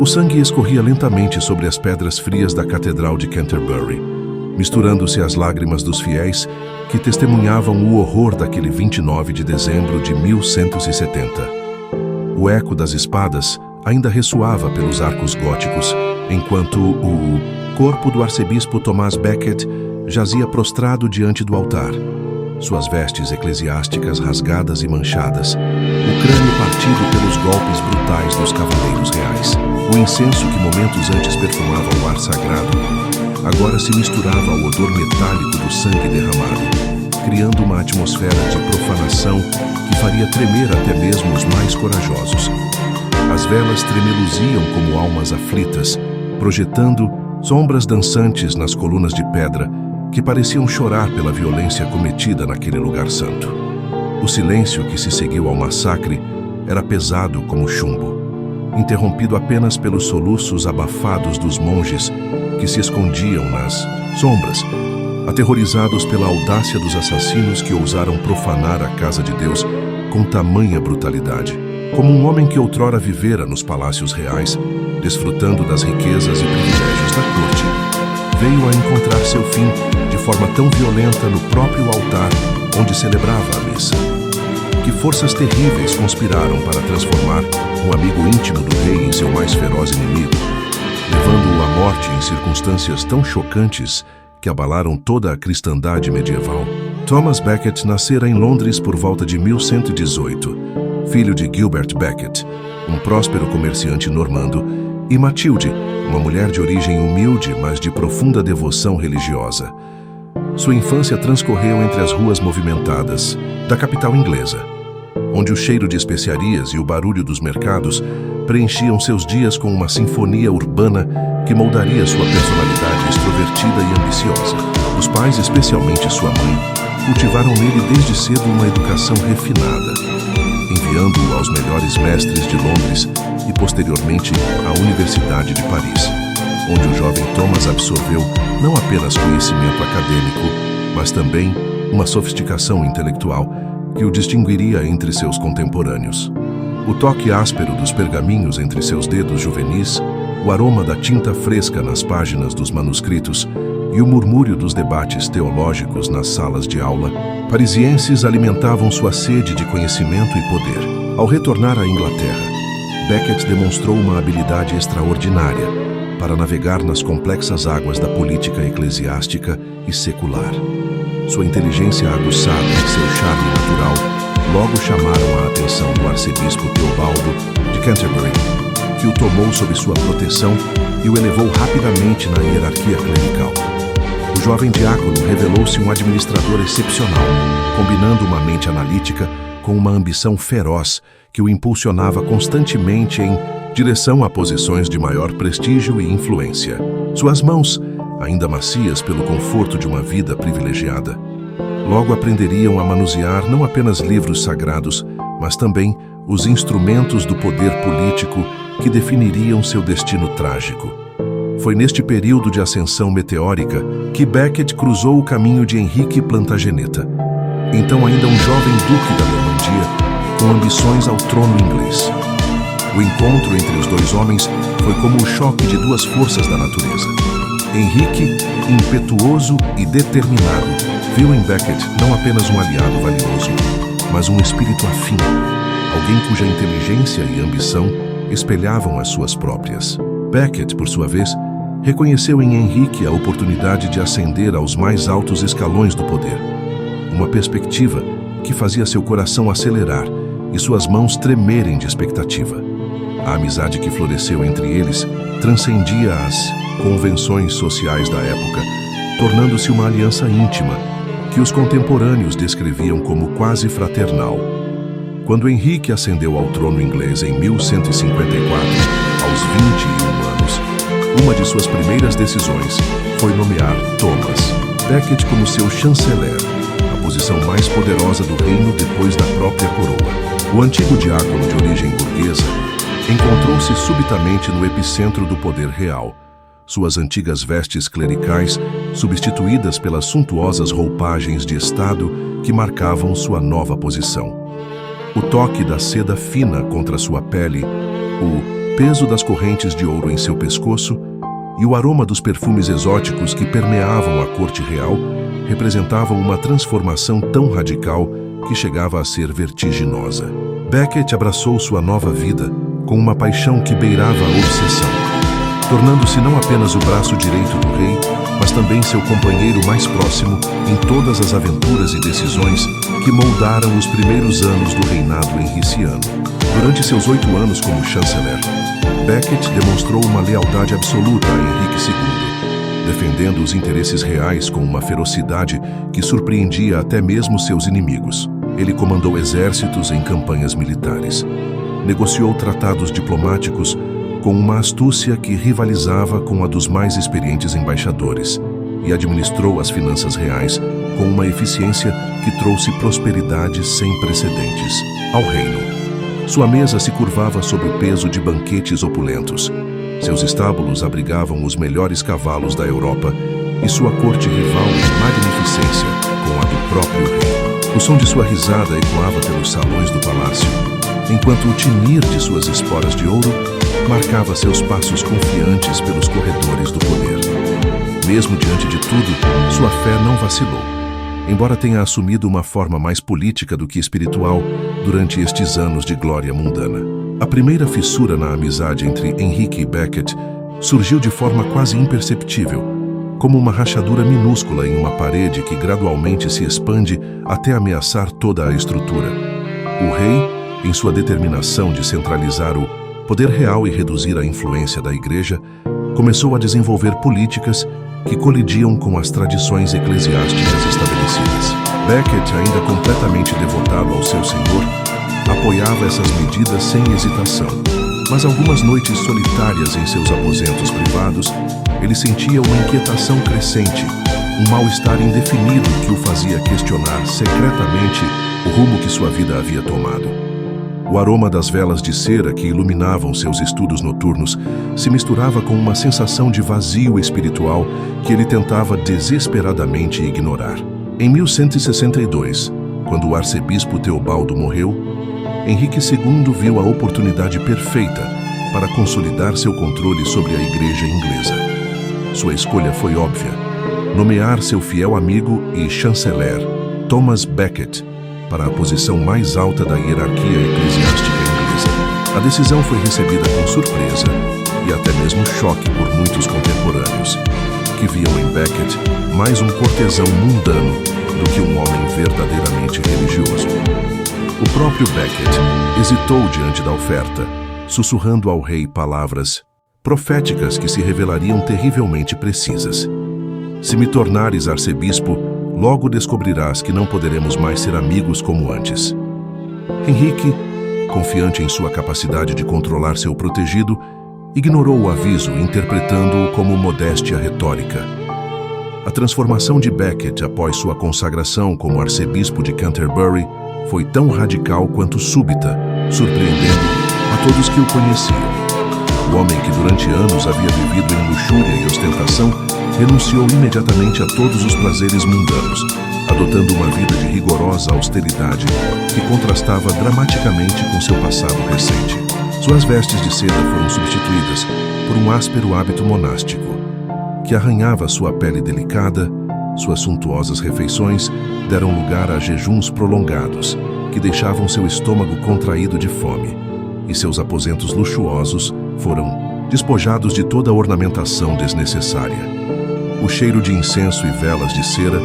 O sangue escorria lentamente sobre as pedras frias da Catedral de Canterbury, misturando-se às lágrimas dos fiéis que testemunhavam o horror daquele 29 de dezembro de 1170. O eco das espadas ainda ressoava pelos arcos góticos, enquanto o corpo do arcebispo Thomas Becket jazia prostrado diante do altar, suas vestes eclesiásticas rasgadas e manchadas, o crânio partido pelos golpes brutais dos cavaleiros reais. O incenso que momentos antes perfumava o ar sagrado, agora se misturava ao odor metálico do sangue derramado, criando uma atmosfera de profanação que faria tremer até mesmo os mais corajosos. As velas tremeluziam como almas aflitas, projetando sombras dançantes nas colunas de pedra que pareciam chorar pela violência cometida naquele lugar santo. O silêncio que se seguiu ao massacre era pesado como chumbo, interrompido apenas pelos soluços abafados dos monges que se escondiam nas sombras, aterrorizados pela audácia dos assassinos que ousaram profanar a casa de Deus com tamanha brutalidade. Como um homem que outrora vivera nos palácios reais, desfrutando das riquezas e privilégios da corte, veio a encontrar seu fim de forma tão violenta no próprio altar onde celebrava a missa. Que forças terríveis conspiraram para transformar um amigo íntimo do rei em seu mais feroz inimigo, levando-o à morte em circunstâncias tão chocantes que abalaram toda a cristandade medieval. Thomas Becket nascera em Londres por volta de 1118, filho de Gilbert Becket, um próspero comerciante normando, e Matilde, uma mulher de origem humilde, mas de profunda devoção religiosa. Sua infância transcorreu entre as ruas movimentadas da capital inglesa, onde o cheiro de especiarias e o barulho dos mercados preenchiam seus dias com uma sinfonia urbana que moldaria sua personalidade extrovertida e ambiciosa. Os pais, especialmente sua mãe, cultivaram nele desde cedo uma educação refinada, enviando-o aos melhores mestres de Londres e, posteriormente, à Universidade de Paris, onde o jovem Thomas absorveu não apenas conhecimento acadêmico, mas também uma sofisticação intelectual que o distinguiria entre seus contemporâneos. O toque áspero dos pergaminhos entre seus dedos juvenis, o aroma da tinta fresca nas páginas dos manuscritos e o murmúrio dos debates teológicos nas salas de aula, parisienses alimentavam sua sede de conhecimento e poder. Ao retornar à Inglaterra, Becket demonstrou uma habilidade extraordinária para navegar nas complexas águas da política eclesiástica e secular. Sua inteligência aguçada e seu charme natural logo chamaram a atenção do arcebispo Teobaldo de Canterbury, que o tomou sob sua proteção e o elevou rapidamente na hierarquia clerical. O jovem diácono revelou-se um administrador excepcional, combinando uma mente analítica com uma ambição feroz que o impulsionava constantemente em direção a posições de maior prestígio e influência. Suas mãos, ainda macias pelo conforto de uma vida privilegiada, logo aprenderiam a manusear não apenas livros sagrados, mas também os instrumentos do poder político que definiriam seu destino trágico. Foi neste período de ascensão meteórica que Becket cruzou o caminho de Henrique Plantageneta, então ainda um jovem duque da Normandia, com ambições ao trono inglês. O encontro entre os dois homens foi como o choque de duas forças da natureza. Henrique, impetuoso e determinado, viu em Becket não apenas um aliado valioso, mas um espírito afim, alguém cuja inteligência e ambição espelhavam as suas próprias. Becket, por sua vez, reconheceu em Henrique a oportunidade de ascender aos mais altos escalões do poder, uma perspectiva que fazia seu coração acelerar e suas mãos tremerem de expectativa. A amizade que floresceu entre eles transcendia as convenções sociais da época, tornando-se uma aliança íntima que os contemporâneos descreviam como quase fraternal. Quando Henrique ascendeu ao trono inglês em 1154, aos 21 anos, uma de suas primeiras decisões foi nomear Thomas Becket como seu chanceler, a posição mais poderosa do reino depois da própria coroa. O antigo diácono de origem burguesa encontrou-se subitamente no epicentro do poder real, suas antigas vestes clericais substituídas pelas suntuosas roupagens de Estado que marcavam sua nova posição. O toque da seda fina contra sua pele, o peso das correntes de ouro em seu pescoço e o aroma dos perfumes exóticos que permeavam a corte real representavam uma transformação tão radical que chegava a ser vertiginosa. Becket abraçou sua nova vida com uma paixão que beirava a obsessão, tornando-se não apenas o braço direito do rei, mas também seu companheiro mais próximo em todas as aventuras e decisões que moldaram os primeiros anos do reinado henriciano. Durante seus 8 anos como chanceler, Becket demonstrou uma lealdade absoluta a Henrique II, defendendo os interesses reais com uma ferocidade que surpreendia até mesmo seus inimigos. Ele comandou exércitos em campanhas militares, negociou tratados diplomáticos com uma astúcia que rivalizava com a dos mais experientes embaixadores e administrou as finanças reais com uma eficiência que trouxe prosperidade sem precedentes ao reino. Sua mesa se curvava sob o peso de banquetes opulentos. Seus estábulos abrigavam os melhores cavalos da Europa e sua corte rival em magnificência com a do próprio rei. O som de sua risada ecoava pelos salões do palácio, enquanto o tinir de suas esporas de ouro marcava seus passos confiantes pelos corredores do poder. Mesmo diante de tudo, sua fé não vacilou, embora tenha assumido uma forma mais política do que espiritual durante estes anos de glória mundana. A primeira fissura na amizade entre Henrique e Becket surgiu de forma quase imperceptível, como uma rachadura minúscula em uma parede que gradualmente se expande até ameaçar toda a estrutura. O rei, em sua determinação de centralizar o poder real e reduzir a influência da Igreja, começou a desenvolver políticas que colidiam com as tradições eclesiásticas estabelecidas. Becket, ainda completamente devotado ao seu senhor, apoiava essas medidas sem hesitação. Mas algumas noites solitárias em seus aposentos privados, ele sentia uma inquietação crescente, um mal-estar indefinido que o fazia questionar secretamente o rumo que sua vida havia tomado. O aroma das velas de cera que iluminavam seus estudos noturnos se misturava com uma sensação de vazio espiritual que ele tentava desesperadamente ignorar. Em 1162, quando o arcebispo Teobaldo morreu, Henrique II viu a oportunidade perfeita para consolidar seu controle sobre a Igreja inglesa. Sua escolha foi óbvia: nomear seu fiel amigo e chanceler, Thomas Becket, para a posição mais alta da hierarquia eclesiástica inglesa. A decisão foi recebida com surpresa e até mesmo choque por muitos contemporâneos, que viam em Becket mais um cortesão mundano do que um homem verdadeiramente religioso. O próprio Becket hesitou diante da oferta, sussurrando ao rei palavras proféticas que se revelariam terrivelmente precisas. Se me tornares arcebispo, logo descobrirás que não poderemos mais ser amigos como antes. Henrique, confiante em sua capacidade de controlar seu protegido, ignorou o aviso, interpretando-o como modéstia retórica. A transformação de Becket após sua consagração como arcebispo de Canterbury foi tão radical quanto súbita, surpreendendo a todos que o conheciam. O homem que durante anos havia vivido em luxúria e ostentação renunciou imediatamente a todos os prazeres mundanos, adotando uma vida de rigorosa austeridade que contrastava dramaticamente com seu passado recente. Suas vestes de seda foram substituídas por um áspero hábito monástico, que arranhava sua pele delicada. Suas suntuosas refeições deram lugar a jejuns prolongados, que deixavam seu estômago contraído de fome, e seus aposentos luxuosos foram despojados de toda a ornamentação desnecessária. O cheiro de incenso e velas de cera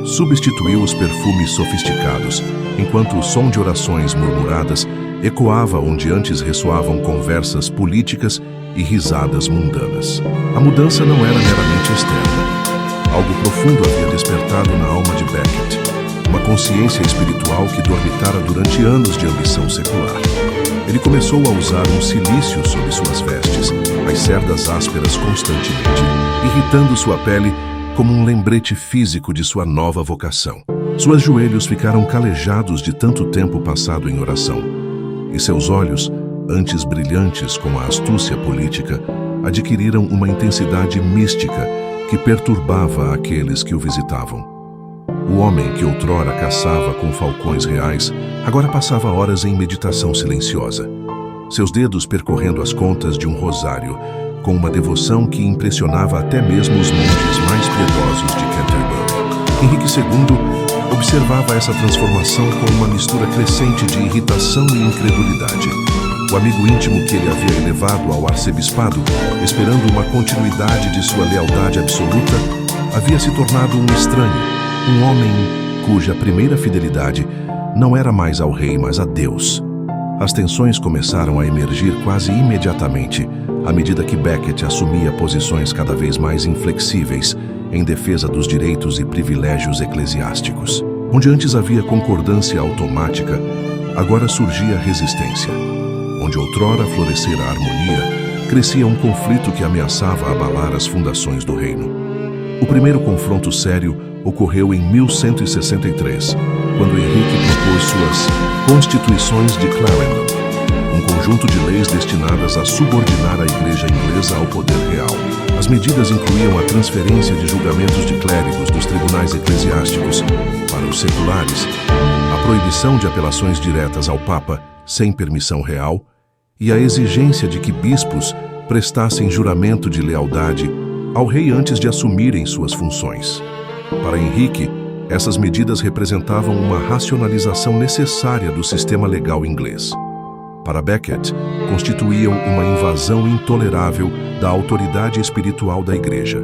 substituiu os perfumes sofisticados, enquanto o som de orações murmuradas ecoava onde antes ressoavam conversas políticas e risadas mundanas. A mudança não era meramente externa. Algo profundo havia despertado na alma de Becket, uma consciência espiritual que dormitara durante anos de ambição secular. Ele começou a usar um cilício sob suas vestes, as cerdas ásperas constantemente, irritando sua pele como um lembrete físico de sua nova vocação. Seus joelhos ficaram calejados de tanto tempo passado em oração, e seus olhos, antes brilhantes com a astúcia política, adquiriram uma intensidade mística que perturbava aqueles que o visitavam. O homem que outrora caçava com falcões reais, agora passava horas em meditação silenciosa. seus dedos percorrendo as contas de um rosário, com uma devoção que impressionava até mesmo os monges mais piedosos de Canterbury. Henrique II observava essa transformação com uma mistura crescente de irritação e incredulidade. O amigo íntimo que ele havia elevado ao arcebispado, esperando uma continuidade de sua lealdade absoluta, havia se tornado um estranho, um homem cuja primeira fidelidade não era mais ao rei, mas a Deus. As tensões começaram a emergir quase imediatamente, à medida que Becket assumia posições cada vez mais inflexíveis em defesa dos direitos e privilégios eclesiásticos. Onde antes havia concordância automática, agora surgia resistência. Onde outrora florescera a harmonia, crescia um conflito que ameaçava abalar as fundações do reino. O primeiro confronto sério ocorreu em 1163, quando Henrique propôs suas Constituições de Clarendon, um conjunto de leis destinadas a subordinar a Igreja inglesa ao poder real. As medidas incluíam a transferência de julgamentos de clérigos dos tribunais eclesiásticos para os seculares, a proibição de apelações diretas ao Papa sem permissão real e a exigência de que bispos prestassem juramento de lealdade ao rei antes de assumirem suas funções. Para Henrique, essas medidas representavam uma racionalização necessária do sistema legal inglês. Para Becket, constituíam uma invasão intolerável da autoridade espiritual da Igreja.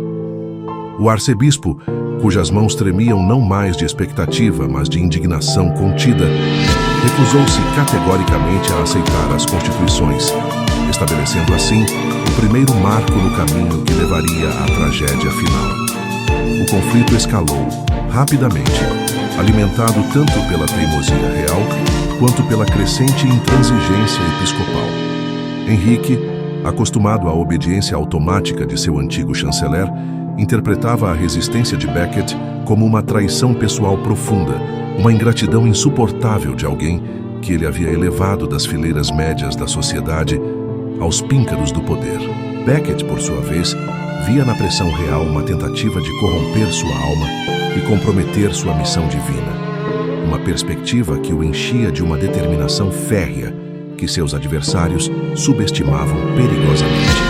O arcebispo, cujas mãos tremiam não mais de expectativa, mas de indignação contida, recusou-se categoricamente a aceitar as constituições, estabelecendo assim o primeiro marco no caminho que levaria à tragédia final. O conflito escalou rapidamente, alimentado tanto pela teimosia real quanto pela crescente intransigência episcopal. Henrique, acostumado à obediência automática de seu antigo chanceler, interpretava a resistência de Becket como uma traição pessoal profunda, uma ingratidão insuportável de alguém que ele havia elevado das fileiras médias da sociedade aos píncaros do poder. Becket, por sua vez, via na pressão real uma tentativa de corromper sua alma e comprometer sua missão divina. Uma perspectiva que o enchia de uma determinação férrea que seus adversários subestimavam perigosamente.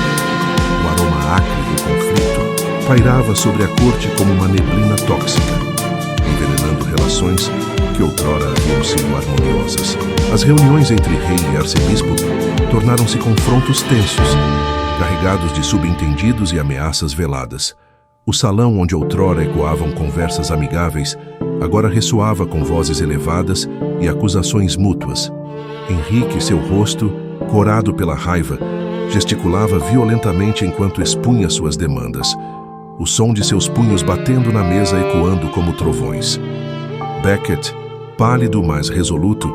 O aroma acre do conflito pairava sobre a corte como uma neblina tóxica, envenenando relações que outrora haviam sido harmoniosas. As reuniões entre rei e arcebispo tornaram-se confrontos tensos, carregados de subentendidos e ameaças veladas. O salão onde outrora ecoavam conversas amigáveis agora ressoava com vozes elevadas e acusações mútuas. Henrique, seu rosto, corado pela raiva, gesticulava violentamente enquanto expunha suas demandas, o som de seus punhos batendo na mesa ecoando como trovões. Becket, pálido mas resoluto,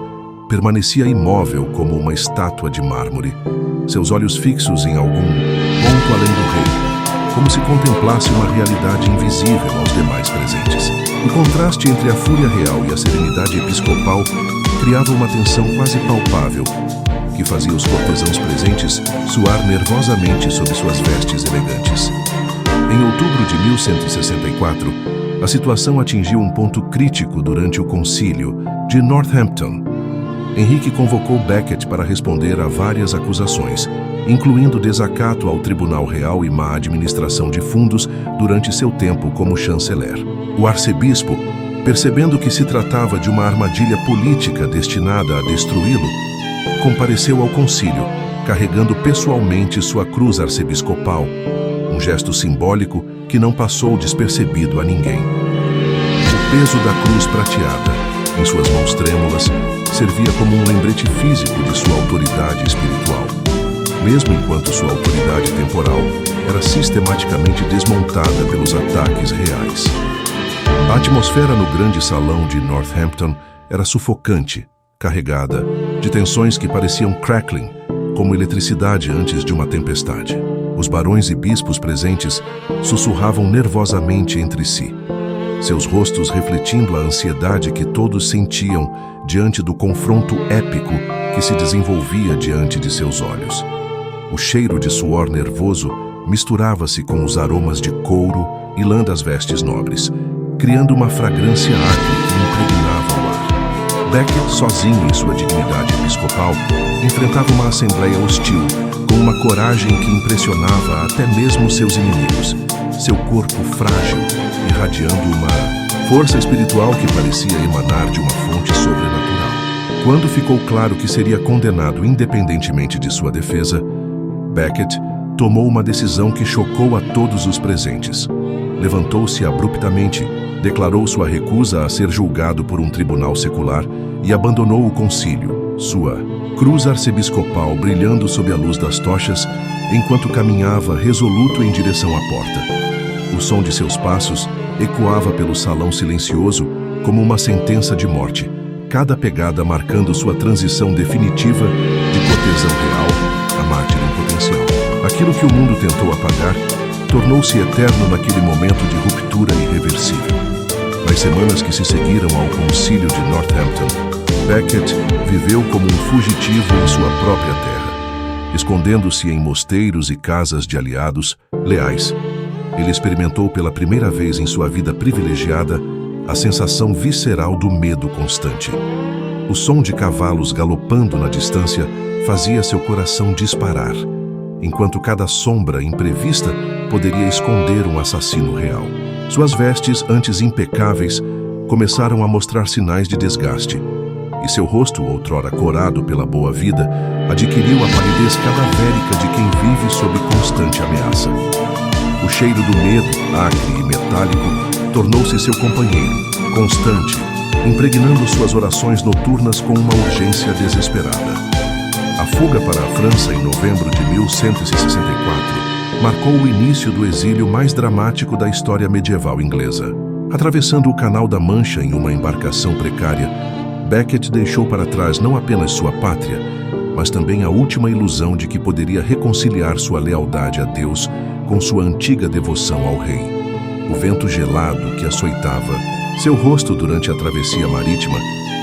permanecia imóvel como uma estátua de mármore, seus olhos fixos em algum ponto além do rei, como se contemplasse uma realidade invisível aos demais presentes. O contraste entre a fúria real e a serenidade episcopal criava uma tensão quase palpável, que fazia os cortesãos presentes suar nervosamente sob suas vestes elegantes. Em outubro de 1164, a situação atingiu um ponto crítico durante o concílio de Northampton. Henrique convocou Becket para responder a várias acusações, incluindo desacato ao Tribunal Real e má administração de fundos durante seu tempo como chanceler. O arcebispo, percebendo que se tratava de uma armadilha política destinada a destruí-lo, compareceu ao concílio, carregando pessoalmente sua cruz arcebiscopal, um gesto simbólico que não passou despercebido a ninguém. O peso da cruz prateada, em suas mãos trêmulas, servia como um lembrete físico de sua autoridade espiritual, mesmo enquanto sua autoridade temporal era sistematicamente desmontada pelos ataques reais. A atmosfera no grande salão de Northampton era sufocante, carregada de tensões que pareciam crackling, como eletricidade antes de uma tempestade. Os barões e bispos presentes sussurravam nervosamente entre si, seus rostos refletindo a ansiedade que todos sentiam diante do confronto épico que se desenvolvia diante de seus olhos. O cheiro de suor nervoso misturava-se com os aromas de couro e lã das vestes nobres, criando uma fragrância acre que impregnava o ar. Becket, sozinho em sua dignidade episcopal, enfrentava uma assembleia hostil, com uma coragem que impressionava até mesmo seus inimigos. Seu corpo frágil, irradiando uma força espiritual que parecia emanar de uma fonte sobrenatural. Quando ficou claro que seria condenado independentemente de sua defesa, Becket tomou uma decisão que chocou a todos os presentes. Levantou-se abruptamente, declarou sua recusa a ser julgado por um tribunal secular e abandonou o concílio, sua cruz arcebiscopal brilhando sob a luz das tochas, enquanto caminhava resoluto em direção à porta. O som de seus passos ecoava pelo salão silencioso como uma sentença de morte, cada pegada marcando sua transição definitiva de cortesão real a mártir em potencial. Aquilo que o mundo tentou apagar tornou-se eterno naquele momento de ruptura irreversível. Nas semanas que se seguiram ao concílio de Northampton, Becket viveu como um fugitivo em sua própria terra. Escondendo-se em mosteiros e casas de aliados leais, ele experimentou pela primeira vez em sua vida privilegiada a sensação visceral do medo constante. O som de cavalos galopando na distância fazia seu coração disparar, enquanto cada sombra imprevista poderia esconder um assassino real. Suas vestes, antes impecáveis, começaram a mostrar sinais de desgaste, e seu rosto, outrora corado pela boa vida, adquiriu a palidez cadavérica de quem vive sob constante ameaça. O cheiro do medo, acre e metálico, tornou-se seu companheiro, constante, impregnando suas orações noturnas com uma urgência desesperada. A fuga para a França em novembro de 1164 marcou o início do exílio mais dramático da história medieval inglesa. Atravessando o Canal da Mancha em uma embarcação precária, Becket deixou para trás não apenas sua pátria, mas também a última ilusão de que poderia reconciliar sua lealdade a Deus com sua antiga devoção ao rei. O vento gelado que açoitava seu rosto durante a travessia marítima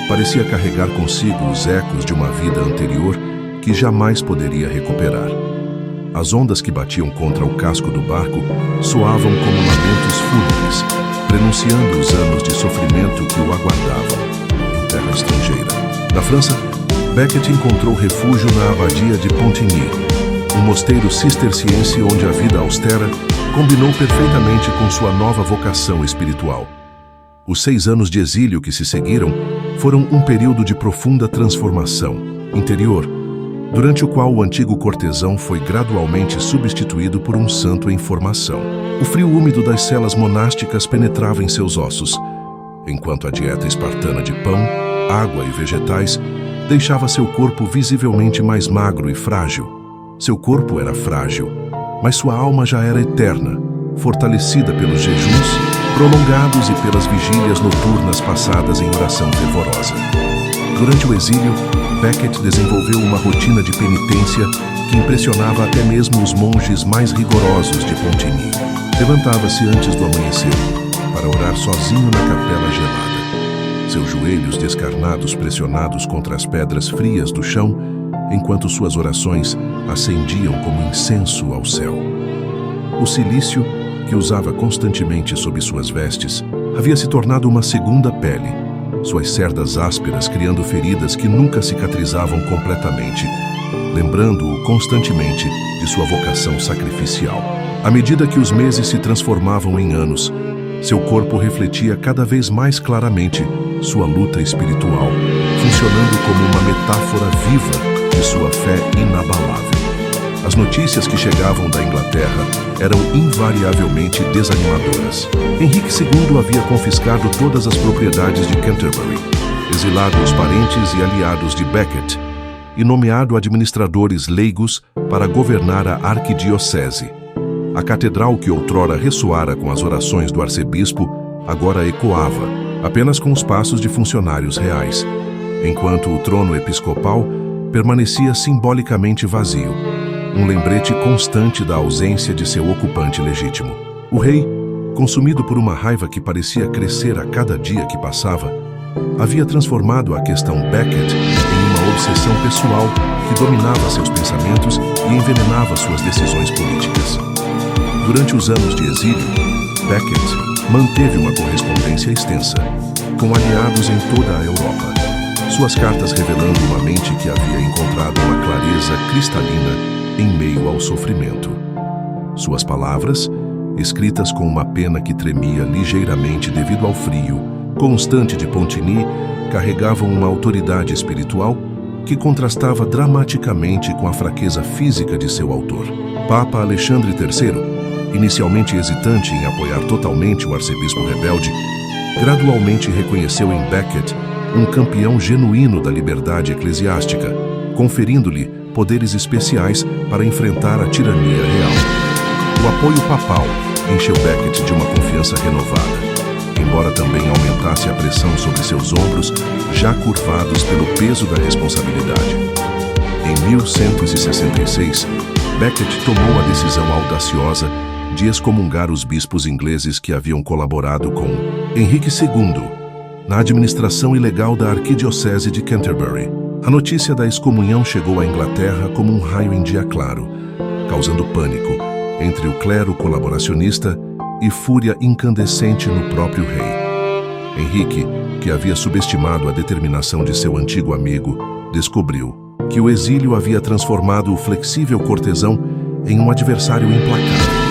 parecia carregar consigo os ecos de uma vida anterior que jamais poderia recuperar. As ondas que batiam contra o casco do barco soavam como lamentos fúnebres, prenunciando os anos de sofrimento que o aguardavam em terra estrangeira. Na França, Becket encontrou refúgio na abadia de Pontigny, um mosteiro cisterciense onde a vida austera combinou perfeitamente com sua nova vocação espiritual. Os 6 anos de exílio que se seguiram foram um período de profunda transformação interior, durante o qual o antigo cortesão foi gradualmente substituído por um santo em formação. O frio úmido das celas monásticas penetrava em seus ossos, enquanto a dieta espartana de pão, água e vegetais deixava seu corpo visivelmente mais magro e frágil. Seu corpo era frágil, mas sua alma já era eterna, fortalecida pelos jejuns prolongados e pelas vigílias noturnas passadas em oração fervorosa. Durante o exílio, Becket desenvolveu uma rotina de penitência que impressionava até mesmo os monges mais rigorosos de Pontigny. Levantava-se antes do amanhecer para orar sozinho na capela gelada, seus joelhos descarnados pressionados contra as pedras frias do chão, enquanto suas orações ascendiam como incenso ao céu. O cilício, que usava constantemente sob suas vestes, havia se tornado uma segunda pele, suas cerdas ásperas criando feridas que nunca cicatrizavam completamente, lembrando-o constantemente de sua vocação sacrificial. À medida que os meses se transformavam em anos, seu corpo refletia cada vez mais claramente sua luta espiritual, funcionando como uma metáfora viva de sua fé inabalável. As notícias que chegavam da Inglaterra eram invariavelmente desanimadoras. Henrique II havia confiscado todas as propriedades de Canterbury, exilado os parentes e aliados de Becket e nomeado administradores leigos para governar a arquidiocese. A catedral que outrora ressoara com as orações do arcebispo agora ecoava, apenas com os passos de funcionários reais, enquanto o trono episcopal permanecia simbolicamente vazio, um lembrete constante da ausência de seu ocupante legítimo. O rei, consumido por uma raiva que parecia crescer a cada dia que passava, havia transformado a questão Becket em uma obsessão pessoal que dominava seus pensamentos e envenenava suas decisões políticas. Durante os anos de exílio, Becket manteve uma correspondência extensa com aliados em toda a Europa. suas cartas revelando uma mente que havia encontrado uma clareza cristalina em meio ao sofrimento. Suas palavras, escritas com uma pena que tremia ligeiramente devido ao frio constante de Pontigny, carregavam uma autoridade espiritual que contrastava dramaticamente com a fraqueza física de seu autor. Papa Alexandre III, inicialmente hesitante em apoiar totalmente o arcebispo rebelde, gradualmente reconheceu em Becket um campeão genuíno da liberdade eclesiástica, conferindo-lhe poderes especiais para enfrentar a tirania real. O apoio papal encheu Becket de uma confiança renovada, embora também aumentasse a pressão sobre seus ombros, já curvados pelo peso da responsabilidade. Em 1166, Becket tomou a decisão audaciosa de excomungar os bispos ingleses que haviam colaborado com Henrique II na administração ilegal da arquidiocese de Canterbury. A notícia da excomunhão chegou à Inglaterra como um raio em dia claro, causando pânico entre o clero colaboracionista e fúria incandescente no próprio rei. Henrique, que havia subestimado a determinação de seu antigo amigo, descobriu que o exílio havia transformado o flexível cortesão em um adversário implacável,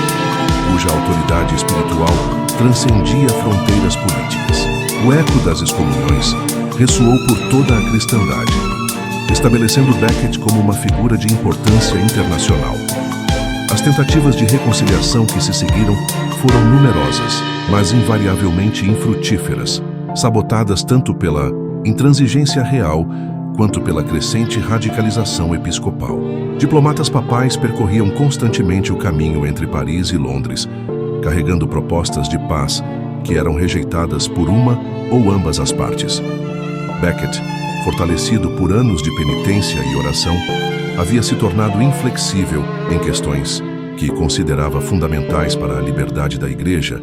cuja autoridade espiritual transcendia fronteiras políticas. O eco das excomunhões ressoou por toda a cristandade, estabelecendo Becket como uma figura de importância internacional. As tentativas de reconciliação que se seguiram foram numerosas, mas invariavelmente infrutíferas, sabotadas tanto pela intransigência real quanto pela crescente radicalização episcopal. Diplomatas papais percorriam constantemente o caminho entre Paris e Londres, carregando propostas de paz que eram rejeitadas por uma ou ambas as partes. Becket, fortalecido por anos de penitência e oração, havia se tornado inflexível em questões que considerava fundamentais para a liberdade da Igreja,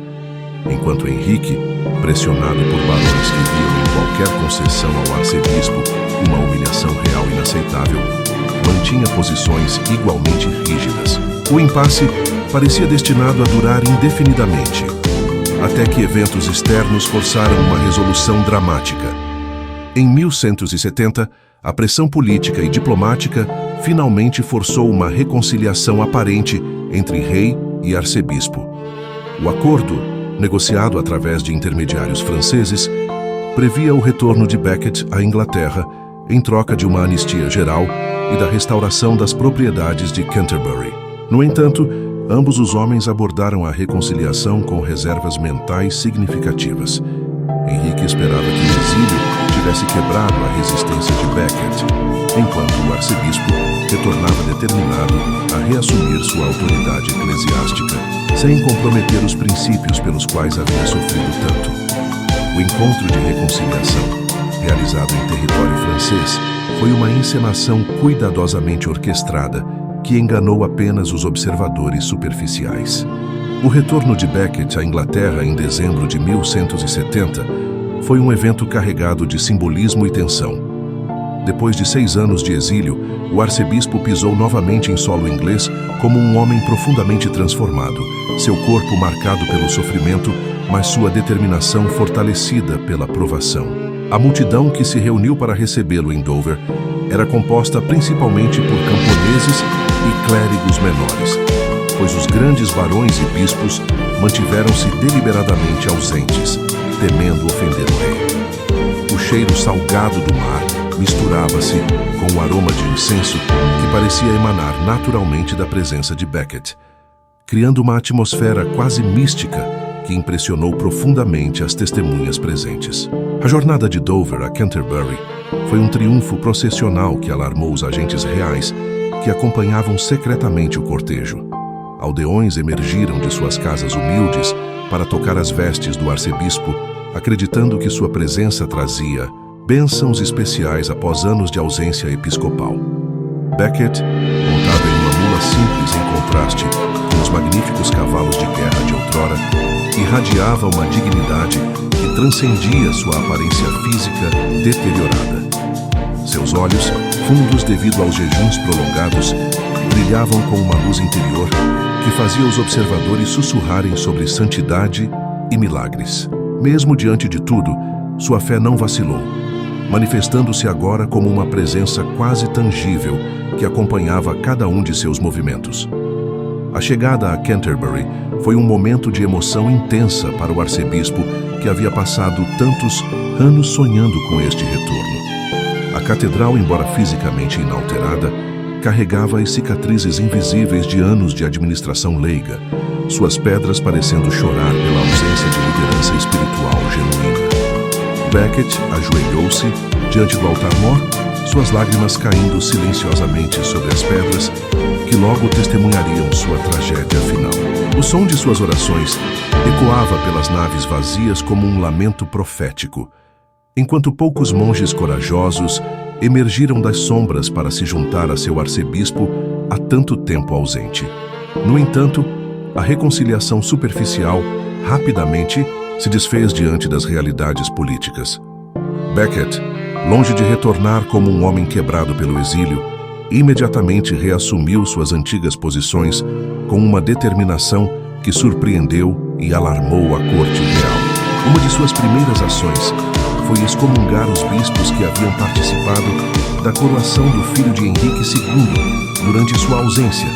enquanto Henrique, pressionado por barões que viam em qualquer concessão ao arcebispo uma humilhação real inaceitável, mantinha posições igualmente rígidas. O impasse parecia destinado a durar indefinidamente, até que eventos externos forçaram uma resolução dramática. Em 1170, a pressão política e diplomática finalmente forçou uma reconciliação aparente entre rei e arcebispo. O acordo, negociado através de intermediários franceses, previa o retorno de Becket à Inglaterra em troca de uma anistia geral e da restauração das propriedades de Canterbury. No entanto, ambos os homens abordaram a reconciliação com reservas mentais significativas. Henrique esperava que o exílio tivesse quebrado a resistência de Becket, enquanto o arcebispo retornava determinado a reassumir sua autoridade eclesiástica, sem comprometer os princípios pelos quais havia sofrido tanto. O encontro de reconciliação, realizado em território francês, foi uma encenação cuidadosamente orquestrada que enganou apenas os observadores superficiais. O retorno de Becket à Inglaterra em dezembro de 1170 foi um evento carregado de simbolismo e tensão. Depois de 6 anos de exílio, o arcebispo pisou novamente em solo inglês como um homem profundamente transformado, seu corpo marcado pelo sofrimento, mas sua determinação fortalecida pela provação. A multidão que se reuniu para recebê-lo em Dover era composta principalmente por camponeses e clérigos menores, pois os grandes barões e bispos mantiveram-se deliberadamente ausentes, temendo ofender o rei. O cheiro salgado do mar misturava-se com o aroma de incenso que parecia emanar naturalmente da presença de Becket, criando uma atmosfera quase mística que impressionou profundamente as testemunhas presentes. A jornada de Dover a Canterbury foi um triunfo processional que alarmou os agentes reais que acompanhavam secretamente o cortejo. Aldeões emergiram de suas casas humildes para tocar as vestes do arcebispo, acreditando que sua presença trazia bênçãos especiais após anos de ausência episcopal. Becket, montado em uma mula simples em contraste com os magníficos cavalos de guerra de outrora, irradiava uma dignidade que transcendia sua aparência física deteriorada. Seus olhos, fundos devido aos jejuns prolongados, brilhavam com uma luz interior que fazia os observadores sussurrarem sobre santidade e milagres. Mesmo diante de tudo, sua fé não vacilou. manifestando-se agora como uma presença quase tangível que acompanhava cada um de seus movimentos. A chegada a Canterbury foi um momento de emoção intensa para o arcebispo, que havia passado tantos anos sonhando com este retorno. A catedral, embora fisicamente inalterada, carregava as cicatrizes invisíveis de anos de administração leiga, suas pedras parecendo chorar pela ausência de liderança espiritual genuína. Becket ajoelhou-se diante do altar-mor, suas lágrimas caindo silenciosamente sobre as pedras, que logo testemunhariam sua tragédia final. O som de suas orações ecoava pelas naves vazias como um lamento profético, enquanto poucos monges corajosos emergiram das sombras para se juntar a seu arcebispo há tanto tempo ausente. No entanto, a reconciliação superficial rapidamente se desfez diante das realidades políticas. Becket, longe de retornar como um homem quebrado pelo exílio, imediatamente reassumiu suas antigas posições com uma determinação que surpreendeu e alarmou a corte real. Uma de suas primeiras ações foi excomungar os bispos que haviam participado da coroação do filho de Henrique II durante sua ausência,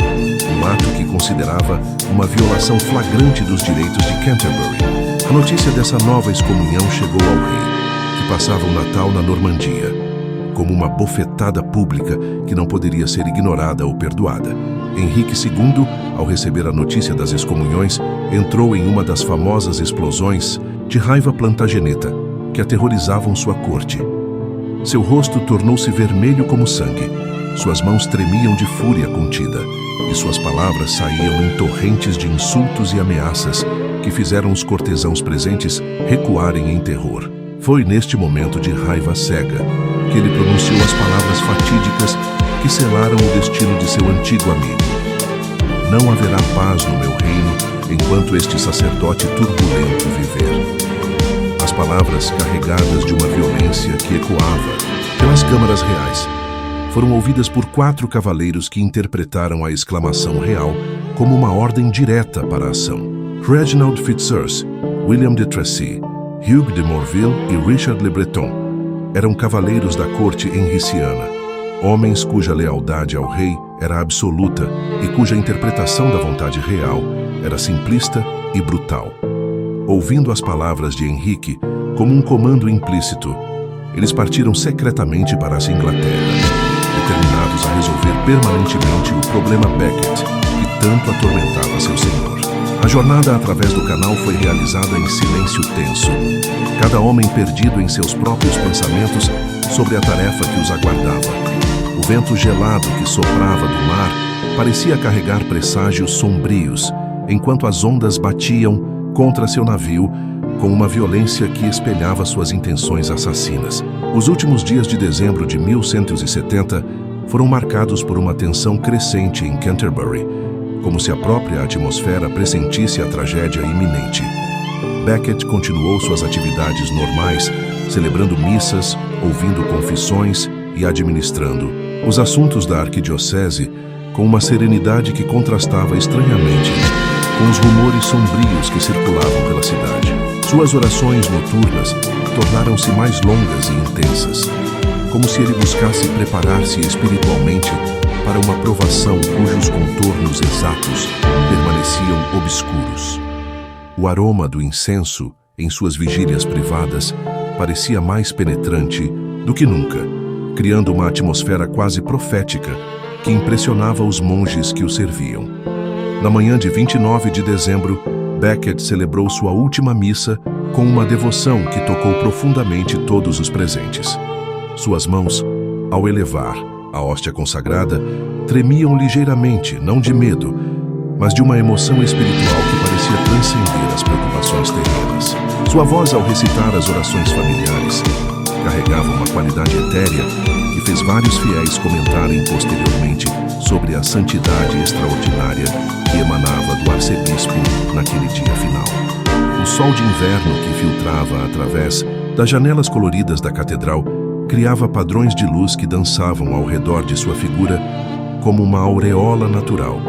um ato que considerava uma violação flagrante dos direitos de Canterbury. A notícia dessa nova excomunhão chegou ao rei, que passava o Natal na Normandia, como uma bofetada pública que não poderia ser ignorada ou perdoada. Henrique II, ao receber a notícia das excomunhões, entrou em uma das famosas explosões de raiva plantageneta que aterrorizavam sua corte. Seu rosto tornou-se vermelho como sangue, suas mãos tremiam de fúria contida, e suas palavras saíam em torrentes de insultos e ameaças que fizeram os cortesãos presentes recuarem em terror. Foi neste momento de raiva cega que ele pronunciou as palavras fatídicas que selaram o destino de seu antigo amigo. Não haverá paz no meu reino enquanto este sacerdote turbulento viver. As palavras carregadas de uma violência que ecoava pelas câmaras reais foram ouvidas por 4 cavaleiros que interpretaram a exclamação real como uma ordem direta para a ação. Reginald Fitzurse, William de Tracy, Hugh de Morville e Richard Le Breton eram cavaleiros da corte henriciana, homens cuja lealdade ao rei era absoluta e cuja interpretação da vontade real era simplista e brutal. Ouvindo as palavras de Henrique como um comando implícito, eles partiram secretamente para a Inglaterra, determinados a resolver permanentemente o problema Becket, que tanto atormentava seu senhor. A jornada através do canal foi realizada em silêncio tenso, cada homem perdido em seus próprios pensamentos sobre a tarefa que os aguardava. O vento gelado que soprava do mar parecia carregar presságios sombrios, enquanto as ondas batiam contra seu navio com uma violência que espelhava suas intenções assassinas. Os últimos dias de dezembro de 1170 foram marcados por uma tensão crescente em Canterbury, como se a própria atmosfera pressentisse a tragédia iminente. Becket continuou suas atividades normais, celebrando missas, ouvindo confissões e administrando os assuntos da arquidiocese com uma serenidade que contrastava estranhamente com os rumores sombrios que circulavam pela cidade. Suas orações noturnas tornaram-se mais longas e intensas, como se ele buscasse preparar-se espiritualmente para uma provação cujos contornos exatos permaneciam obscuros. O aroma do incenso, em suas vigílias privadas, parecia mais penetrante do que nunca, criando uma atmosfera quase profética que impressionava os monges que o serviam. Na manhã de 29 de dezembro, Becket celebrou sua última missa com uma devoção que tocou profundamente todos os presentes. Suas mãos, ao elevar a hóstia consagrada, tremiam ligeiramente, não de medo, mas de uma emoção espiritual que parecia transcender as preocupações terrenas. Sua voz, ao recitar as orações familiares, carregava uma qualidade etérea que fez vários fiéis comentarem posteriormente sobre a santidade extraordinária que emanava do arcebispo naquele dia final. O sol de inverno que filtrava através das janelas coloridas da catedral criava padrões de luz que dançavam ao redor de sua figura como uma aureola natural.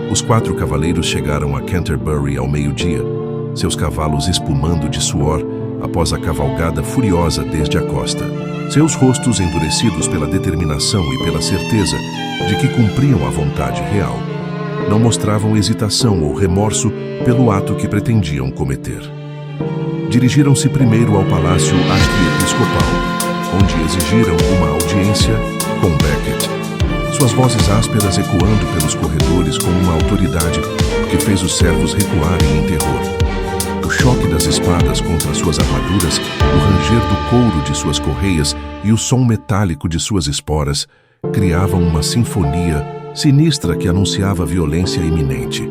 Os 4 cavaleiros chegaram a Canterbury ao meio-dia, seus cavalos espumando de suor após a cavalgada furiosa desde a costa. Seus rostos endurecidos pela determinação e pela certeza de que cumpriam a vontade real, não mostravam hesitação ou remorso pelo ato que pretendiam cometer. Dirigiram-se primeiro ao palácio arquiepiscopal, onde exigiram uma audiência com Becket. Suas vozes ásperas ecoando pelos corredores com uma autoridade que fez os servos recuarem em terror. O choque das espadas contra suas armaduras, o ranger do couro de suas correias e o som metálico de suas esporas criavam uma sinfonia sinistra que anunciava violência iminente.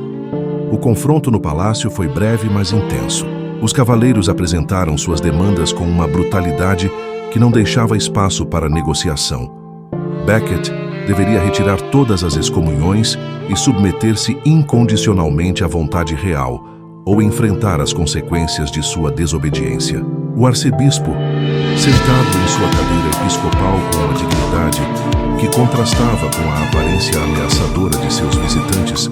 O confronto no palácio foi breve, mas intenso. Os cavaleiros apresentaram suas demandas com uma brutalidade que não deixava espaço para negociação. Becket deveria retirar todas as excomunhões e submeter-se incondicionalmente à vontade real, ou enfrentar as consequências de sua desobediência. O arcebispo, sentado em sua cadeira episcopal com uma dignidade que contrastava com a aparência ameaçadora de seus visitantes,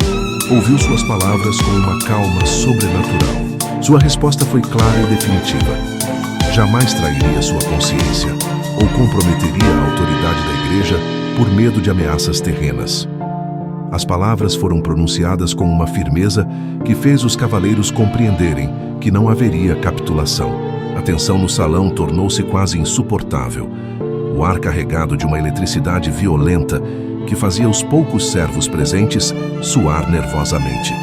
ouviu suas palavras com uma calma sobrenatural. Sua resposta foi clara e definitiva. Jamais trairia sua consciência ou comprometeria a autoridade da igreja por medo de ameaças terrenas. As palavras foram pronunciadas com uma firmeza que fez os cavaleiros compreenderem que não haveria capitulação. A tensão no salão tornou-se quase insuportável. O ar carregado de uma eletricidade violenta que fazia os poucos servos presentes suar nervosamente.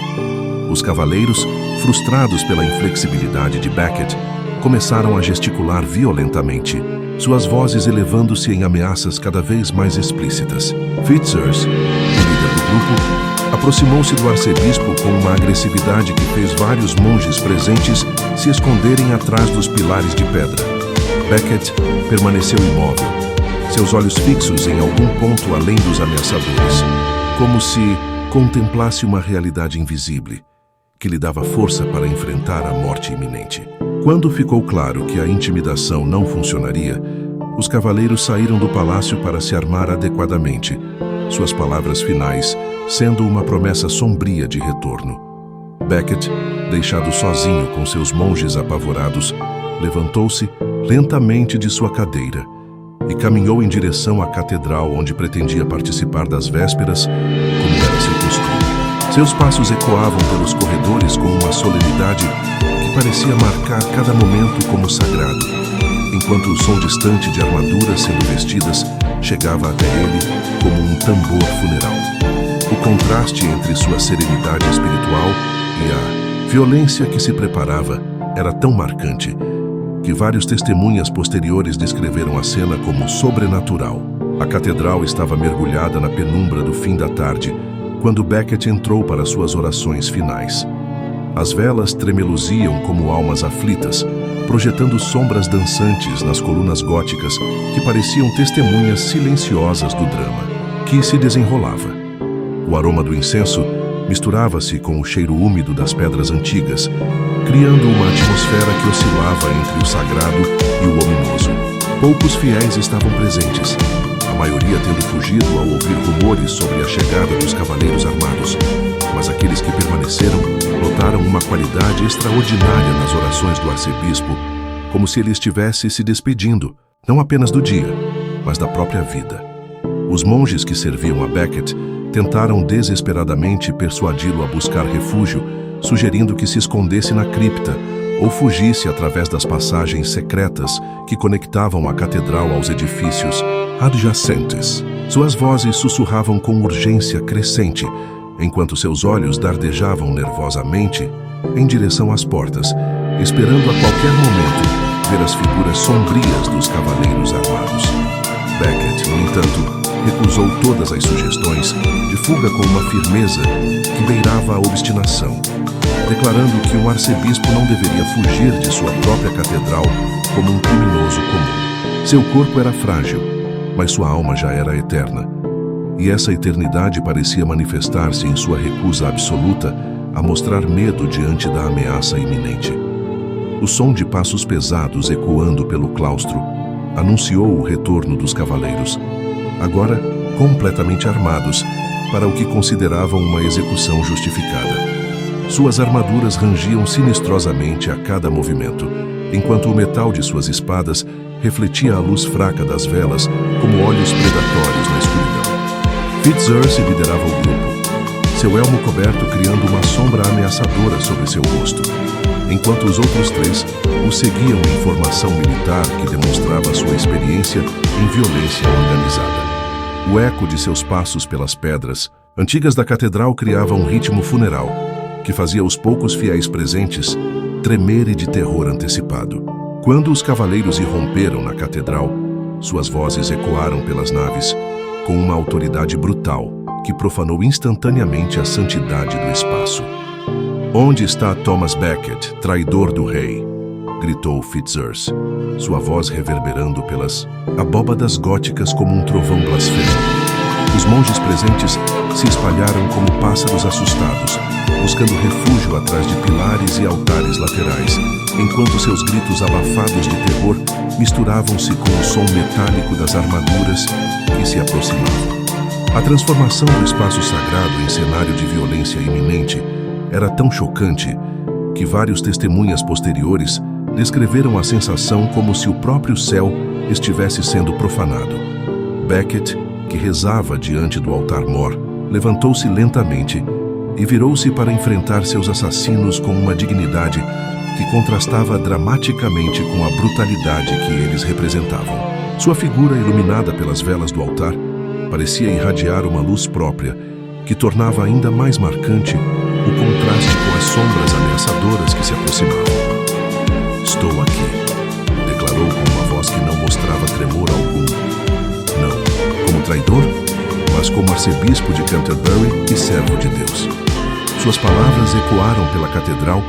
Os cavaleiros, frustrados pela inflexibilidade de Becket, começaram a gesticular violentamente, suas vozes elevando-se em ameaças cada vez mais explícitas. Fitzurse, o líder do grupo, aproximou-se do arcebispo com uma agressividade que fez vários monges presentes se esconderem atrás dos pilares de pedra. Becket permaneceu imóvel, seus olhos fixos em algum ponto além dos ameaçadores, como se contemplasse uma realidade invisível, que lhe dava força para enfrentar a morte iminente. Quando ficou claro que a intimidação não funcionaria, os cavaleiros saíram do palácio para se armar adequadamente, suas palavras finais sendo uma promessa sombria de retorno. Becket, deixado sozinho com seus monges apavorados, levantou-se lentamente de sua cadeira e caminhou em direção à catedral onde pretendia participar das vésperas, como era seu costume. Seus passos ecoavam pelos corredores com uma solenidade que parecia marcar cada momento como sagrado, enquanto o som distante de armaduras sendo vestidas chegava até ele como um tambor funeral. O contraste entre sua serenidade espiritual e a violência que se preparava era tão marcante que vários testemunhas posteriores descreveram a cena como sobrenatural. A catedral estava mergulhada na penumbra do fim da tarde, quando Becket entrou para suas orações finais. As velas tremeluziam como almas aflitas, projetando sombras dançantes nas colunas góticas que pareciam testemunhas silenciosas do drama que se desenrolava. O aroma do incenso misturava-se com o cheiro úmido das pedras antigas, criando uma atmosfera que oscilava entre o sagrado e o ominoso. Poucos fiéis estavam presentes, a maioria tendo fugido ao ouvir rumores sobre a chegada dos cavaleiros armados, mas aqueles que permaneceram notaram uma qualidade extraordinária nas orações do arcebispo, como se ele estivesse se despedindo, não apenas do dia, mas da própria vida. Os monges que serviam a Becket tentaram desesperadamente persuadi-lo a buscar refúgio, sugerindo que se escondesse na cripta ou fugisse através das passagens secretas que conectavam a catedral aos edifícios adjacentes. Suas vozes sussurravam com urgência crescente, enquanto seus olhos dardejavam nervosamente em direção às portas, esperando a qualquer momento ver as figuras sombrias dos cavaleiros armados. Becket, no entanto, recusou todas as sugestões de fuga com uma firmeza que beirava a obstinação, declarando que o arcebispo não deveria fugir de sua própria catedral como um criminoso comum. Seu corpo era frágil, mas sua alma já era eterna, e essa eternidade parecia manifestar-se em sua recusa absoluta a mostrar medo diante da ameaça iminente. O som de passos pesados ecoando pelo claustro anunciou o retorno dos cavaleiros, agora completamente armados para o que consideravam uma execução justificada. Suas armaduras rangiam sinistrosamente a cada movimento, enquanto o metal de suas espadas refletia a luz fraca das velas como olhos predatórios na escuridão. Fitzurse liderava o grupo, seu elmo coberto criando uma sombra ameaçadora sobre seu rosto, enquanto os outros três o seguiam em formação militar que demonstrava sua experiência em violência organizada. O eco de seus passos pelas pedras antigas da catedral criava um ritmo funeral que fazia os poucos fiéis presentes tremerem de terror antecipado. Quando os cavaleiros irromperam na catedral, suas vozes ecoaram pelas naves com uma autoridade brutal que profanou instantaneamente a santidade do espaço. "Onde está Thomas Becket, traidor do rei?" gritou Fitzurse, sua voz reverberando pelas abóbadas góticas como um trovão blasfemo. Os monges presentes se espalharam como pássaros assustados, buscando refúgio atrás de pilares e altares laterais, enquanto seus gritos abafados de terror misturavam-se com o som metálico das armaduras que se aproximavam. A transformação do espaço sagrado em cenário de violência iminente era tão chocante que vários testemunhas posteriores descreveram a sensação como se o próprio céu estivesse sendo profanado. Becket, que rezava diante do altar-mor, levantou-se lentamente e virou-se para enfrentar seus assassinos com uma dignidade que contrastava dramaticamente com a brutalidade que eles representavam. Sua figura, iluminada pelas velas do altar, parecia irradiar uma luz própria que tornava ainda mais marcante o contraste com as sombras ameaçadoras que se aproximavam. "Estou aqui", declarou com uma voz que não mostrava tremor algum. Não como traidor, mas como arcebispo de Canterbury e servo de Deus. Suas palavras ecoaram pela catedral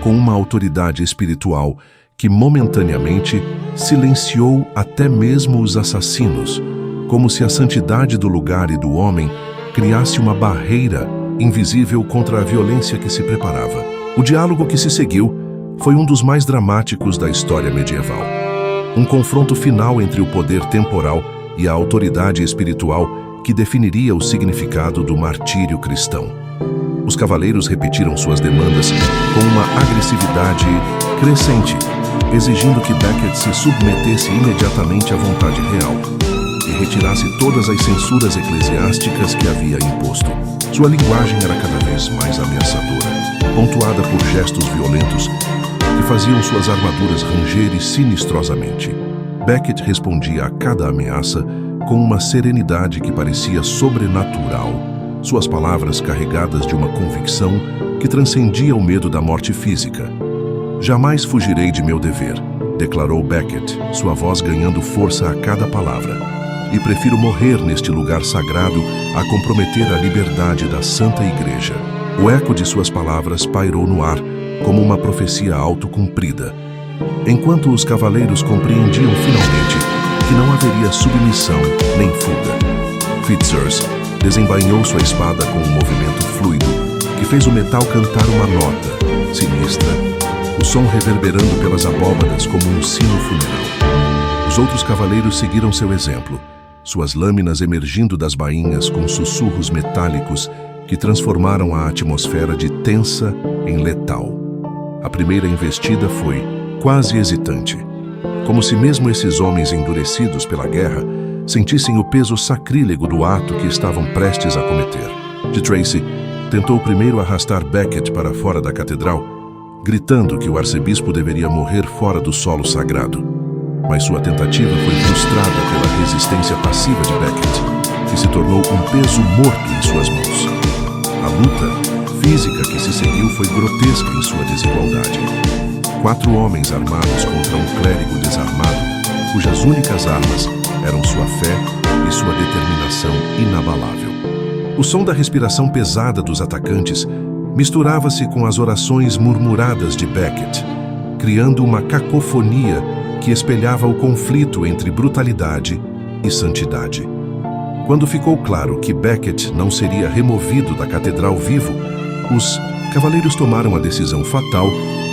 com uma autoridade espiritual que momentaneamente silenciou até mesmo os assassinos, como se a santidade do lugar e do homem criasse uma barreira invisível contra a violência que se preparava. O diálogo que se seguiu foi um dos mais dramáticos da história medieval. Um confronto final entre o poder temporal e a autoridade espiritual que definiria o significado do martírio cristão. Os cavaleiros repetiram suas demandas com uma agressividade crescente, exigindo que Becket se submetesse imediatamente à vontade real e retirasse todas as censuras eclesiásticas que havia imposto. Sua linguagem era cada vez mais ameaçadora, pontuada por gestos violentos que faziam suas armaduras rangerem sinistrosamente. Becket respondia a cada ameaça com uma serenidade que parecia sobrenatural, suas palavras carregadas de uma convicção que transcendia o medo da morte física. "Jamais fugirei de meu dever", declarou Becket, sua voz ganhando força a cada palavra. "E prefiro morrer neste lugar sagrado a comprometer a liberdade da Santa Igreja." O eco de suas palavras pairou no ar como uma profecia autocumprida, enquanto os cavaleiros compreendiam finalmente que não haveria submissão nem fuga. Fitzurse desembainhou sua espada com um movimento fluido que fez o metal cantar uma nota sinistra, o som reverberando pelas abóbadas como um sino funeral. Os outros cavaleiros seguiram seu exemplo, suas lâminas emergindo das bainhas com sussurros metálicos que transformaram a atmosfera de tensa em letal. A primeira investida foi quase hesitante, como se mesmo esses homens endurecidos pela guerra sentissem o peso sacrílego do ato que estavam prestes a cometer. De Tracy tentou primeiro arrastar Becket para fora da catedral, gritando que o arcebispo deveria morrer fora do solo sagrado. Mas sua tentativa foi frustrada pela resistência passiva de Becket, que se tornou um peso morto em suas mãos. A luta física que se seguiu foi grotesca em sua desigualdade. 4 homens armados contra um clérigo desarmado, cujas únicas armas eram sua fé e sua determinação inabalável. O som da respiração pesada dos atacantes misturava-se com as orações murmuradas de Becket, criando uma cacofonia que espelhava o conflito entre brutalidade e santidade. Quando ficou claro que Becket não seria removido da catedral vivo, os cavaleiros tomaram a decisão fatal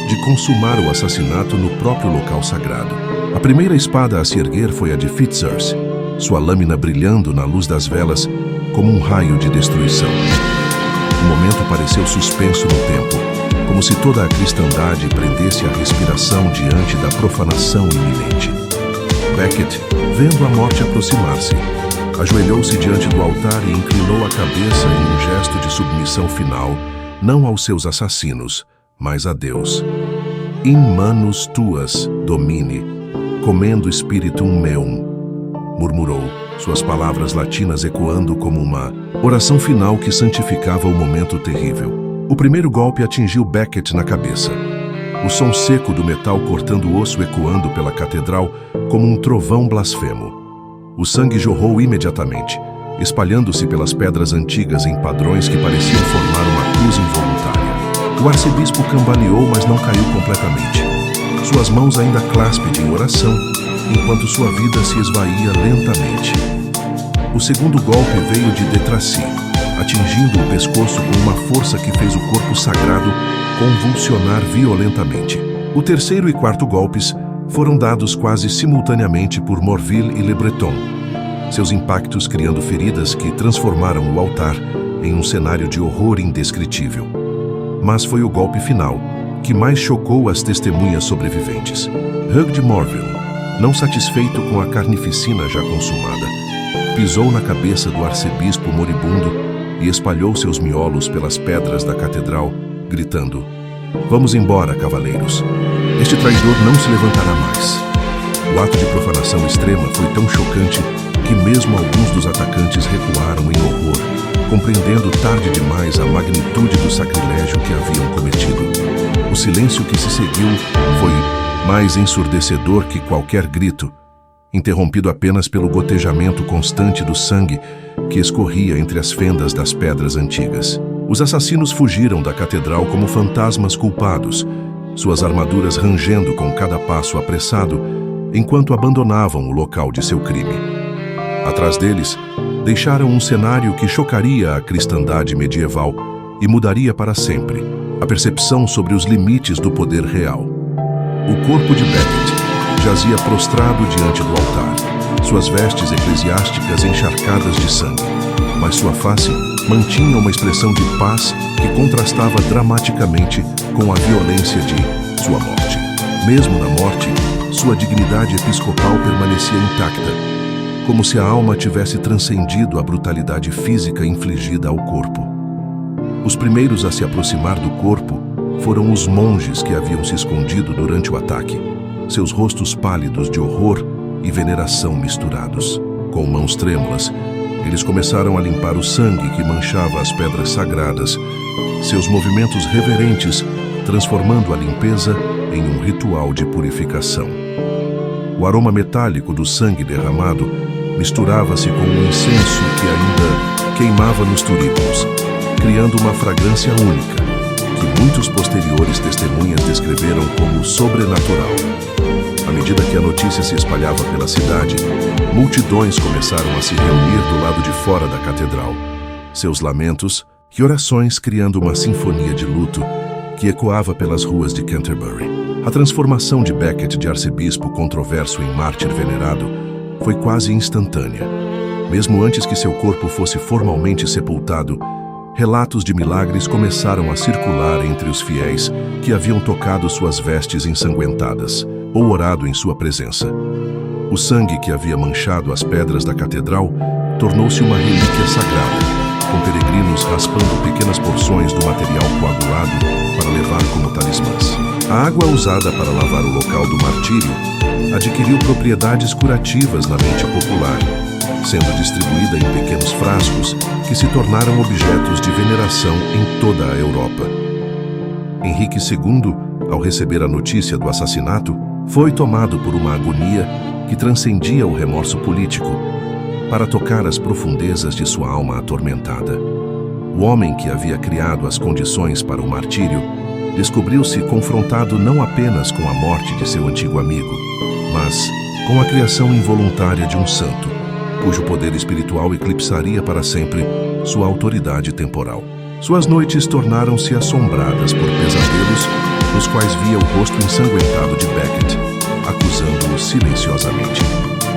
de consumar o assassinato no próprio local sagrado. A primeira espada a se erguer foi a de Fitzurse, sua lâmina brilhando na luz das velas como um raio de destruição. O momento pareceu suspenso no tempo, como como se toda a cristandade prendesse a respiração diante da profanação iminente. Becket, vendo a morte aproximar-se, ajoelhou-se diante do altar e inclinou a cabeça em um gesto de submissão final, não aos seus assassinos, mas a Deus. In manus tuas, Domine, comendo spiritum meum, murmurou, suas palavras latinas ecoando como uma oração final que santificava o momento terrível. O primeiro golpe atingiu Becket na cabeça. O som seco do metal cortando o osso ecoando pela catedral como um trovão blasfemo. O sangue jorrou imediatamente, espalhando-se pelas pedras antigas em padrões que pareciam formar uma cruz involuntária. O arcebispo cambaleou, mas não caiu completamente. Suas mãos ainda cláspide em oração, enquanto sua vida se esvaía lentamente. O segundo golpe veio de Detracy, atingindo o pescoço com uma força que fez o corpo sagrado convulsionar violentamente. O terceiro e quarto golpes foram dados quase simultaneamente por Morville e Le Breton, seus impactos criando feridas que transformaram o altar em um cenário de horror indescritível. Mas foi o golpe final que mais chocou as testemunhas sobreviventes. Hugh de Morville, não satisfeito com a carnificina já consumada, pisou na cabeça do arcebispo moribundo e espalhou seus miolos pelas pedras da catedral, gritando: "Vamos embora, cavaleiros. Este traidor não se levantará mais." O ato de profanação extrema foi tão chocante que mesmo alguns dos atacantes recuaram em horror, compreendendo tarde demais a magnitude do sacrilégio que haviam cometido. O silêncio que se seguiu foi mais ensurdecedor que qualquer grito, interrompido apenas pelo gotejamento constante do sangue que escorria entre as fendas das pedras antigas. Os assassinos fugiram da catedral como fantasmas culpados, suas armaduras rangendo com cada passo apressado, enquanto abandonavam o local de seu crime. Atrás deles, deixaram um cenário que chocaria a cristandade medieval e mudaria para sempre a percepção sobre os limites do poder real. O corpo de Becket jazia prostrado diante do altar, suas vestes eclesiásticas encharcadas de sangue, mas sua face mantinha uma expressão de paz que contrastava dramaticamente com a violência de sua morte. Mesmo na morte, sua dignidade episcopal permanecia intacta, como se a alma tivesse transcendido a brutalidade física infligida ao corpo. Os primeiros a se aproximar do corpo foram os monges que haviam se escondido durante o ataque, seus rostos pálidos de horror e veneração misturados. Com mãos trêmulas, eles começaram a limpar o sangue que manchava as pedras sagradas, seus movimentos reverentes transformando a limpeza em um ritual de purificação. O aroma metálico do sangue derramado misturava-se com um incenso que ainda queimava nos turíbulos, criando uma fragrância única, que muitos posteriores testemunhas descreveram como sobrenatural. À medida que a notícia se espalhava pela cidade, multidões começaram a se reunir do lado de fora da catedral, seus lamentos e orações criando uma sinfonia de luto que ecoava pelas ruas de Canterbury. A transformação de Becket de arcebispo controverso em mártir venerado foi quase instantânea. Mesmo antes que seu corpo fosse formalmente sepultado, relatos de milagres começaram a circular entre os fiéis que haviam tocado suas vestes ensanguentadas ou orado em sua presença. O sangue que havia manchado as pedras da catedral tornou-se uma relíquia sagrada, com peregrinos raspando pequenas porções do material coagulado para levar como talismãs. A água usada para lavar o local do martírio adquiriu propriedades curativas na mente popular, sendo distribuída em pequenos frascos que se tornaram objetos de veneração em toda a Europa. Henrique II, ao receber a notícia do assassinato, foi tomado por uma agonia que transcendia o remorso político, para tocar as profundezas de sua alma atormentada. O homem que havia criado as condições para o martírio descobriu-se confrontado não apenas com a morte de seu antigo amigo, mas com a criação involuntária de um santo, cujo poder espiritual eclipsaria para sempre sua autoridade temporal. Suas noites tornaram-se assombradas por pesadelos nos quais via o rosto ensanguentado de Becket, acusando-o silenciosamente,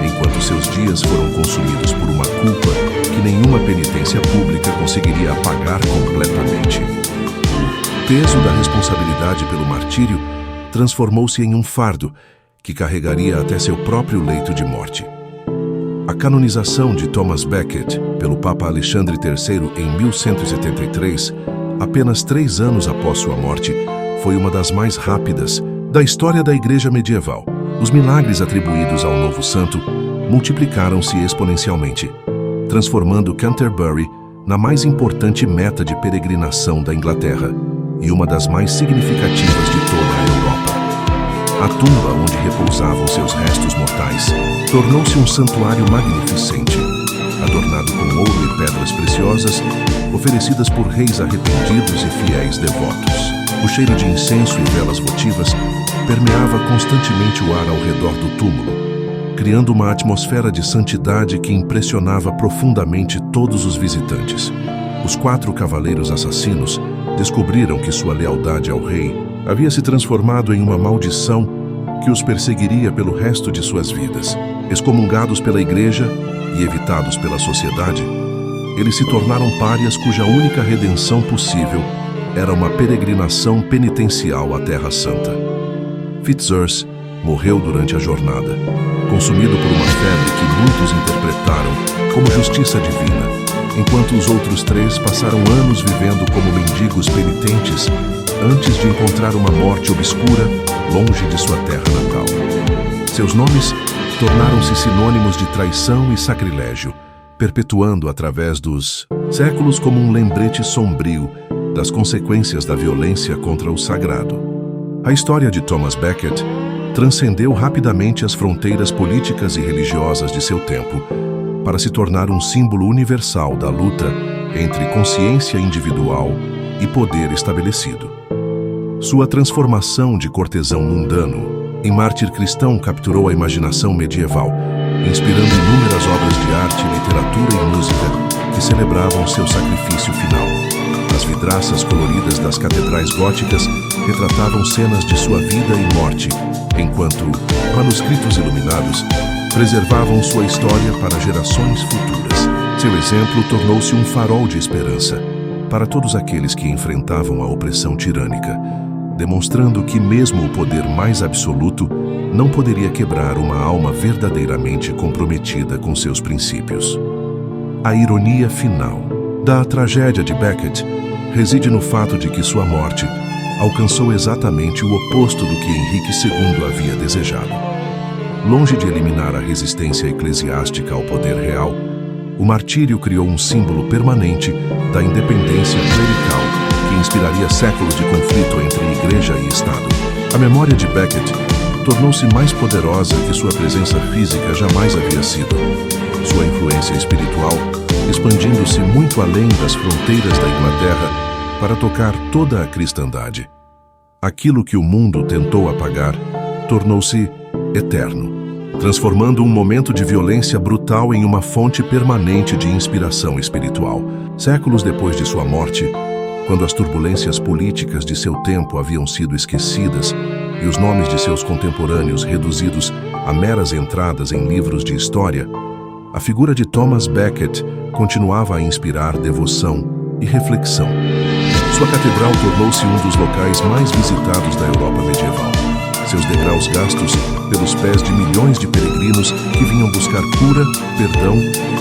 enquanto seus dias foram consumidos por uma culpa que nenhuma penitência pública conseguiria apagar completamente. O peso da responsabilidade pelo martírio transformou-se em um fardo que carregaria até seu próprio leito de morte. A canonização de Thomas Becket pelo Papa Alexandre III em 1173, apenas 3 anos após sua morte, foi uma das mais rápidas da história da Igreja medieval. Os milagres atribuídos ao novo santo multiplicaram-se exponencialmente, transformando Canterbury na mais importante meta de peregrinação da Inglaterra e uma das mais significativas de toda a Europa. A tumba onde repousavam seus restos mortais tornou-se um santuário magnificente, adornado com ouro e pedras preciosas, oferecidas por reis arrependidos e fiéis devotos. O cheiro de incenso e velas votivas permeava constantemente o ar ao redor do túmulo, criando uma atmosfera de santidade que impressionava profundamente todos os visitantes. Os 4 cavaleiros assassinos descobriram que sua lealdade ao rei havia se transformado em uma maldição que os perseguiria pelo resto de suas vidas. Excomungados pela Igreja e evitados pela sociedade, eles se tornaram párias cuja única redenção possível era uma peregrinação penitencial à Terra Santa. Fitzurse morreu durante a jornada, consumido por uma febre que muitos interpretaram como justiça divina, enquanto os outros 3 passaram anos vivendo como mendigos penitentes antes de encontrar uma morte obscura longe de sua terra natal. Seus nomes tornaram-se sinônimos de traição e sacrilégio, perpetuando através dos séculos como um lembrete sombrio das consequências da violência contra o sagrado. A história de Thomas Becket transcendeu rapidamente as fronteiras políticas e religiosas de seu tempo para se tornar um símbolo universal da luta entre consciência individual e poder estabelecido. Sua transformação de cortesão mundano em mártir cristão capturou a imaginação medieval, inspirando inúmeras obras de arte, literatura e música que celebravam seu sacrifício final. As vidraças coloridas das catedrais góticas retratavam cenas de sua vida e morte, enquanto manuscritos iluminados preservavam sua história para gerações futuras. Seu exemplo tornou-se um farol de esperança para todos aqueles que enfrentavam a opressão tirânica, demonstrando que mesmo o poder mais absoluto não poderia quebrar uma alma verdadeiramente comprometida com seus princípios. A ironia final da tragédia de Becket reside no fato de que sua morte alcançou exatamente o oposto do que Henrique II havia desejado. Longe de eliminar a resistência eclesiástica ao poder real, o martírio criou um símbolo permanente da independência clerical que inspiraria séculos de conflito entre Igreja e Estado. A memória de Becket tornou-se mais poderosa que sua presença física jamais havia sido. Sua influência espiritual expandindo-se muito além das fronteiras da Inglaterra para tocar toda a cristandade. Aquilo que o mundo tentou apagar tornou-se eterno, transformando um momento de violência brutal em uma fonte permanente de inspiração espiritual. Séculos depois de sua morte, quando as turbulências políticas de seu tempo haviam sido esquecidas e os nomes de seus contemporâneos reduzidos a meras entradas em livros de história, a figura de Thomas Becket continuava a inspirar devoção e reflexão. Sua catedral tornou-se um dos locais mais visitados da Europa medieval. Seus degraus gastos pelos pés de milhões de peregrinos que vinham buscar cura, perdão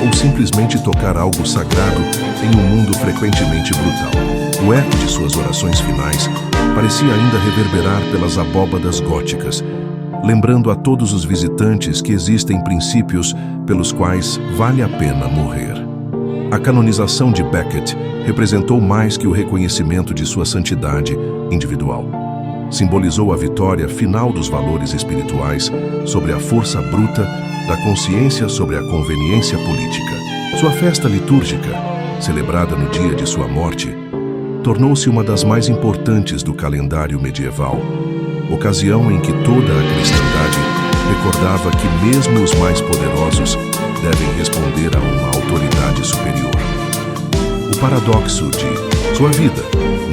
ou simplesmente tocar algo sagrado em um mundo frequentemente brutal. O eco de suas orações finais parecia ainda reverberar pelas abóbadas góticas, lembrando a todos os visitantes que existem princípios pelos quais vale a pena morrer. A canonização de Becket representou mais que o reconhecimento de sua santidade individual. Simbolizou a vitória final dos valores espirituais sobre a força bruta da consciência sobre a conveniência política. Sua festa litúrgica, celebrada no dia de sua morte, tornou-se uma das mais importantes do calendário medieval, ocasião em que toda a cristandade recordava que mesmo os mais poderosos devem responder a uma autoridade superior. O paradoxo de sua vida,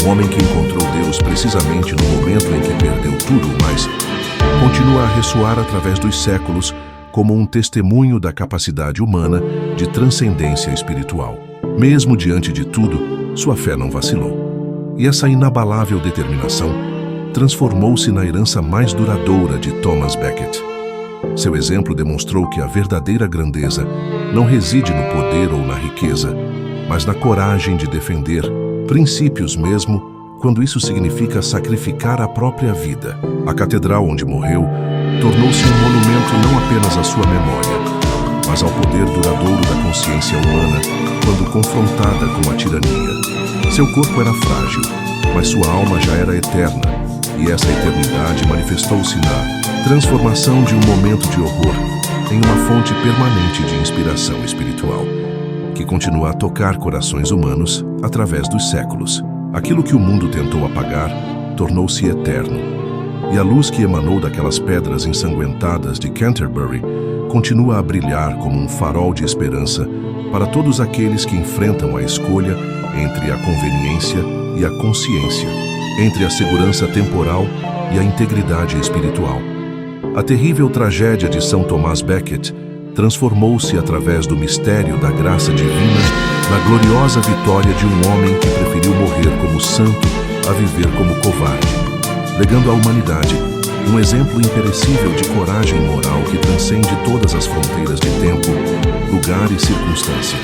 um homem que encontrou Deus precisamente no momento em que perdeu tudo, mas continua a ressoar através dos séculos como um testemunho da capacidade humana de transcendência espiritual. Mesmo diante de tudo, sua fé não vacilou. E essa inabalável determinação transformou-se na herança mais duradoura de Thomas Becket. Seu exemplo demonstrou que a verdadeira grandeza não reside no poder ou na riqueza, mas na coragem de defender princípios mesmo quando isso significa sacrificar a própria vida. A catedral onde morreu tornou-se um monumento não apenas à sua memória, mas ao poder duradouro da consciência humana quando confrontada com a tirania. Seu corpo era frágil, mas sua alma já era eterna, e essa eternidade manifestou-se na transformação de um momento de horror em uma fonte permanente de inspiração espiritual, que continua a tocar corações humanos através dos séculos. Aquilo que o mundo tentou apagar tornou-se eterno, e a luz que emanou daquelas pedras ensanguentadas de Canterbury continua a brilhar como um farol de esperança para todos aqueles que enfrentam a escolha entre a conveniência e a consciência, entre a segurança temporal e a integridade espiritual. A terrível tragédia de São Thomas Becket transformou-se através do mistério da graça divina na gloriosa vitória de um homem que preferiu morrer como santo a viver como covarde, legando à humanidade um exemplo imperecível de coragem moral que transcende todas as fronteiras de tempo, lugar e circunstância.